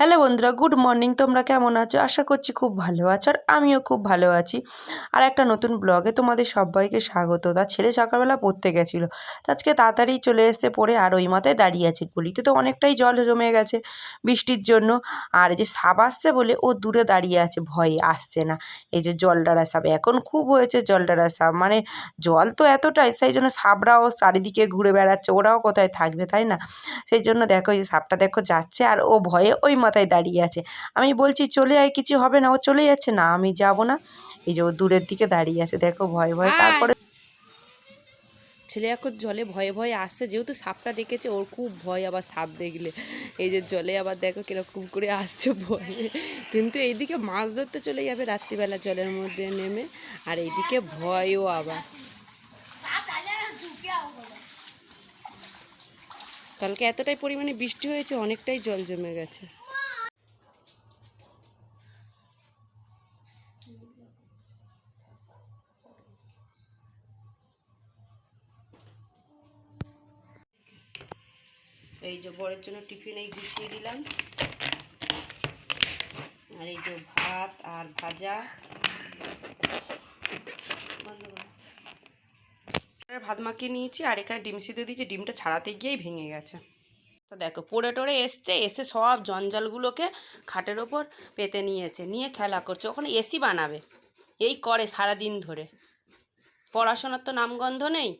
Hello বন্ধুরা, good morning. তোমরা কেমন আছো? আশা করছি খুব ভালো আছো, আর আমিও খুব ভালো আছি। আর একটা নতুন ব্লগে তোমাদের সবাইকে স্বাগত। তার ছেলে সকালবেলা পড়তে গেছিলো, তো আজকে তাড়াতাড়ি চলে এসে পড়ে আর ওই মাথায় দাঁড়িয়ে আছে। গলিতে তো অনেকটাই জল জমে গেছে বৃষ্টির জন্য। আর এই যে সাপ আসছে বলে ও দূরে দাঁড়িয়ে আছে, ভয়ে আসছে না। এই যে জলডারা সাপ এখন খুব হয়েছে, জলডারা সাপ মানে জল তো এতটাই, সেই জন্য সাপরাও চারিদিকে ঘুরে বেড়াচ্ছে। ওরাও কোথায় থাকবে, তাই না? সেই জন্য দেখো এই যে সাপটা দেখো যাচ্ছে, আর ও ভয়ে ওই মাথায় দাঁড়িয়ে আছে। আমি বলছি চলে আয়, কিছু হবে না। ও চলে যাচ্ছে, না আমি যাব না। এই যে ও দূরের দিকে দাঁড়িয়ে আছে, দেখো ভয়ে ভয়ে। তারপরে ছেলে এখন জলে ভয়ে ভয়ে আসছে, যেহেতু সাপটা দেখেছে ওর খুব ভয় আবার সাপ দেখলে। এই যে জলে আবার দেখো কিরকম করে আসছে ভয়ে, কিন্তু এইদিকে মাছ ধরতে চলে যাবে রাত্রিবেলা জলের মধ্যে নেমে, আর এইদিকে ভয়ও আবার। কালকে এতটাই পরিমাণে বৃষ্টি হয়েছে, অনেকটাই জল জমে গেছে। এই যে বরের জন্য টিফিন এই গুছিয়ে দিলাম, আর এই যে ভাত আর ভাজা। ভাত মাখিয়ে নিয়েছি, আর এখানে ডিম সিদ্ধ দিয়েছি। ডিমটা ছাড়াতে গিয়েই ভেঙে গেছে। তো দেখো পড়ে টড়ে এসছে, এসে সব জঞ্জালগুলোকে খাটের ওপর পেতে নিয়েছে, নিয়ে খেলা করছে। ওখানে এসি বানাবে, এই করে সারাদিন ধরে। পড়াশোনার তো নামগন্ধ নেই।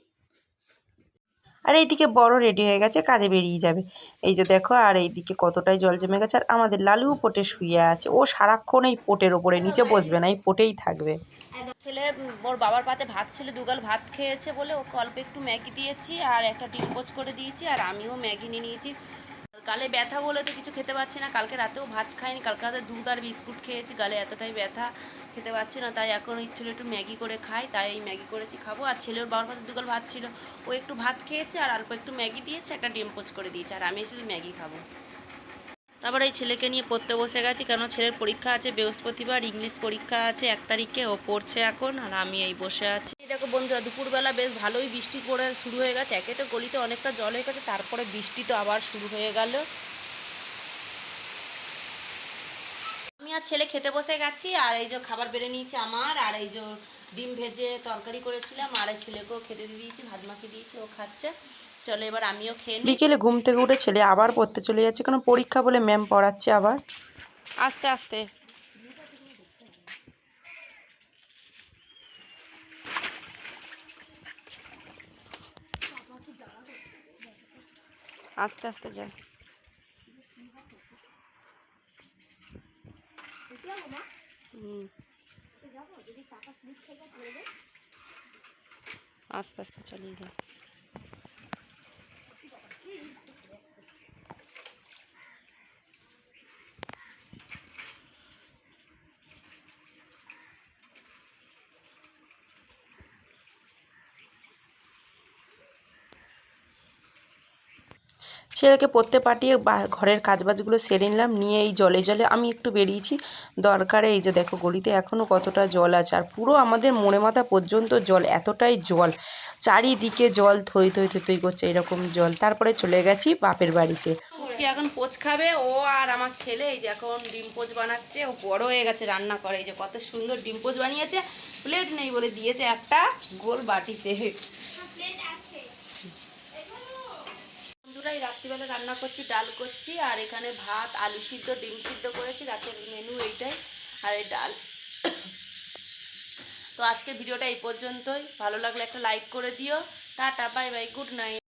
আর এইদিকে বড় রেডি হয়ে গেছে, কাজে বেরিয়ে যাবে। এই যে দেখো, আর এইদিকে কতটাই জল জমে গেছে। আর আমাদের লালুও পোটে শুয়ে আছে, ও সারাক্ষণ এই পোটের ওপরে, নিচে বসবে না, এই পোটেই থাকবে। ছেলে ওর বাবার পাতে ভাত ছিল, দুগাল ভাত খেয়েছে বলে ওকে অল্প একটু ম্যাগি দিয়েছি, আর একটা ডিম পোচ করে দিয়েছি, আর আমিও ম্যাগি নিয়ে নিয়েছি। গালে ব্যথা বলে তো কিছু খেতে পারছি না। কালকে রাতেও ভাত খাইনি, কালকে রাতে দুধ আর বিস্কুট খেয়েছি, গালে এতটাই ব্যথা খেতে পারছি না। তাই এখন ইচ্ছিল একটু ম্যাগি করে খাই, তাই এই ম্যাগি করেছি খাবো। আর ছেলের বাবার পাতে দুগাল ভাত ছিল, ও একটু ভাত খেয়েছে, আর অল্প একটু ম্যাগি দিয়েছে, একটা ডিম পোচ করে দিয়েছে, আর আমি শুধু ম্যাগি খাবো। তারপর এই ছেলেকে নিয়ে পড়তে বসে গেছি, কেন ছেলের পরীক্ষা আছে বৃহস্পতিবার, ইংলিশ পরীক্ষা আছে 1 তারিখে। ও পড়ছে এখন, আর আমি এই বসে আছি। দেখো বন্ধুরা, দুপুরবেলা বেশ ভালোই বৃষ্টি পড়ে শুরু হয়ে গেছে। একে তো গলিতে অনেকটা জল হয়ে গেছে, তারপরে বৃষ্টি তো আবার শুরু হয়ে গেল। আমি আর ছেলে খেতে বসে গেছি, আর এই যে খাবার বেড়ে নিয়েছি আমার, আর এই যে ডিম ভেজে তরকারি করেছিলাম, আর এই ছেলেকেও খেতে দিয়ে দিয়েছি, ভাত মাখিয়ে দিয়েছি, ও খাচ্ছে। চলো এবার আমিও খেয়ে নিই। বিকেলে ঘুম থেকে উঠে ছেলে আবার পড়তে চলে যাচ্ছে, কারণ পরীক্ষা বলে ম্যাম পড়াচ্ছে আবার। আস্তে আস্তে আস্তে আস্তে যায়। আস্তে আস্তে চালিয়ে যায়। ছেলেকে পড়তে পাঠিয়ে ঘরের কাজবাজগুলো সেরে নিলাম, নিয়ে এই জলে জলে আমি একটু বেরিয়েছি দরকারে। এই যে দেখো গলিতে এখনও কতটা জল আছে, আর পুরো আমাদের মোড়ে মাথা পর্যন্ত জল, এতটাই জল, চারিদিকে জল থই থই থই থই করছে, এরকম জল। তারপরে চলে গেছি বাপের বাড়িতে। এখন পোচ খাবে ও আর আমার ছেলে। এই যে এখন ডিম পোচ বানাচ্ছে, ও বড় হয়ে গেছে রান্না করে। এই যে কত সুন্দর ডিম পোচ বানিয়েছে, প্লেট নেই বলে দিয়েছে একটা গোল বাটিতে। বন্ধুরা, এই রাত্রিবেলা রান্না করছি, ডাল করছি, আর এখানে ভাত, আলু সিদ্ধ, ডিম সিদ্ধ করেছি। রাতের মেনু এইটাই, আর এই ডাল। তো আজকে ভিডিওটা এই পর্যন্তই। ভালো লাগলে একটা লাইক করে দিও। Tata, bye bye, good night.